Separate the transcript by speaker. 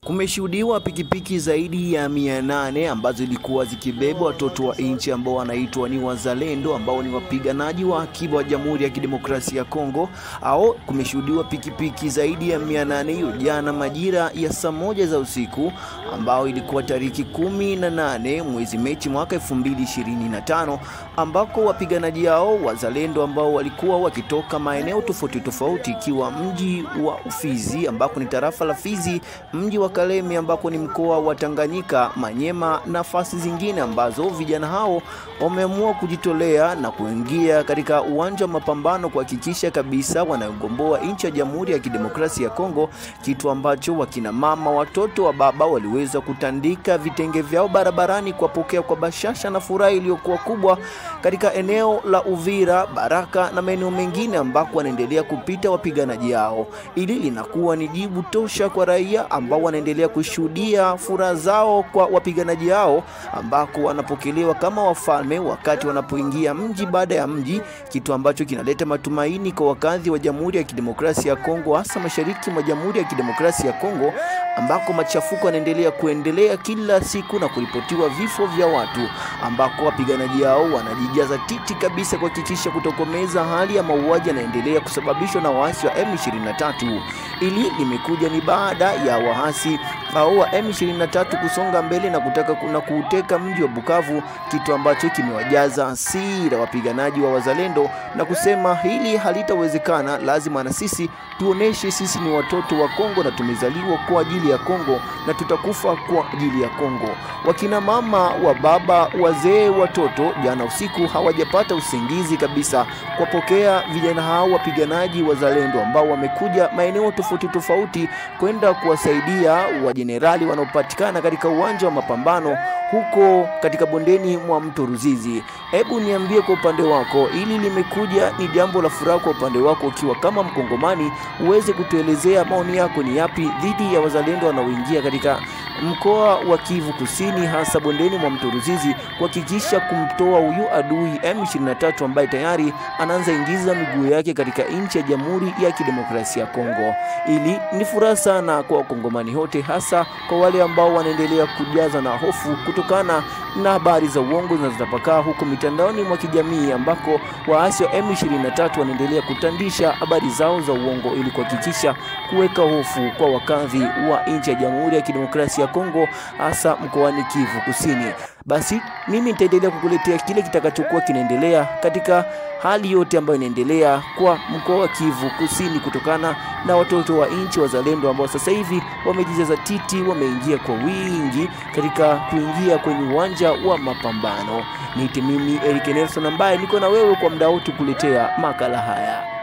Speaker 1: Kumeshuhudiwa pikipiki zaidi ya 800 ambazo ilikuwa zikibeba watoto wa nchi ambao wanaitwa ni wazalendo, ambao ni wapiganaji wa akiba wa Jamhuri ya Kidemokrasia ya Kongo. Au kumeshuhudiwa pikipiki zaidi ya 800 hiyo jana majira ya saa 1 za usiku, ambao ilikuwa tariki 18 mwezi Machi mwaka 2025, ambako wapiganaji hao wazalendo ambao walikuwa wakitoka maeneo tofauti tofauti, ikiwa mji wa Fizi ambako ni tarafa la Fizi, mji wa Kalemi ambako ni mkoa wa Tanganyika, Manyema, nafasi zingine ambazo vijana hao wameamua kujitolea na kuingia katika uwanja wa mapambano kuhakikisha kabisa wanagomboa nchi ya Jamhuri ya Kidemokrasia ya Kongo, kitu ambacho wakina mama, watoto wa baba waliweza kutandika vitenge vyao barabarani kuwapokea kwa bashasha na furaha iliyokuwa kubwa katika eneo la Uvira, Baraka na maeneo mengine ambako wanaendelea kupita wapiganaji hao. Ili linakuwa ni jibu tosha kwa raia ambao wanaendelea kushuhudia furaha zao kwa wapiganaji hao, ambako wanapokelewa kama wafalme wakati wanapoingia mji baada ya mji, kitu ambacho kinaleta matumaini kwa wakazi wa Jamhuri ya Kidemokrasia ya Kongo, hasa mashariki mwa Jamhuri ya Kidemokrasia ya Kongo, ambako machafuko yanaendelea kuendelea kila siku na kuripotiwa vifo vya watu, ambako wapiganaji hao wanajijaza titi kabisa kuhakikisha kutokomeza hali ya mauaji yanaendelea kusababishwa na waasi wa M23. Ili limekuja ni baada ya waasi hao wa M23 kusonga mbele na kutaka kuuteka mji wa Bukavu, kitu ambacho kimewajaza hasira wapiganaji wa wazalendo na kusema hili halitawezekana, lazima na sisi tuoneshe sisi ni watoto wa Kongo na tumezaliwa kwa ajili ya Kongo na tutakufa kwa ajili ya Kongo. Wakina mama, wa baba, wazee, watoto jana usiku hawajapata usingizi kabisa kuwapokea vijana hao wapiganaji wazalendo ambao wamekuja maeneo tofauti tofauti kwenda kuwasaidia wajenerali wanaopatikana katika uwanja wa mapambano huko katika bondeni mwa mto Ruzizi. Hebu niambie kwa upande wako, ili limekuja ni jambo la furaha kwa upande wako ukiwa kama Mkongomani, uweze kutuelezea maoni yako ni yapi dhidi ya wazalendo wanaoingia katika mkoa wa Kivu Kusini, hasa bondeni mwa mto Ruzizi, kuhakikisha kumtoa huyu adui M23 ambaye tayari anaanza ingiza miguu yake katika nchi ya Jamhuri ya Kidemokrasia ya Kongo. Ili ni furaha sana kwa Wakongomani wote, hasa kwa wale ambao wanaendelea kujaza na hofu kutokana na habari za uongo zinazotapakaa huko mitandaoni mwa kijamii, ambako waasi wa M23 wanaendelea kutandisha habari zao za uongo ili kuhakikisha kuweka hofu kwa wakazi wa nchi ya Jamhuri ya Kidemokrasia ya Kongo, hasa mkoani Kivu Kusini. Basi mimi nitaendelea kukuletea kile kitakachokuwa kinaendelea katika hali yote ambayo inaendelea kwa mkoa wa Kivu Kusini, kutokana na watoto wa nchi wazalendo ambao sasa hivi wamejijaza titi, wameingia kwa wingi katika kuingia kwenye uwanja wa mapambano. Niite mimi Eric Nelson ambaye niko na wewe kwa muda wote kuletea makala haya.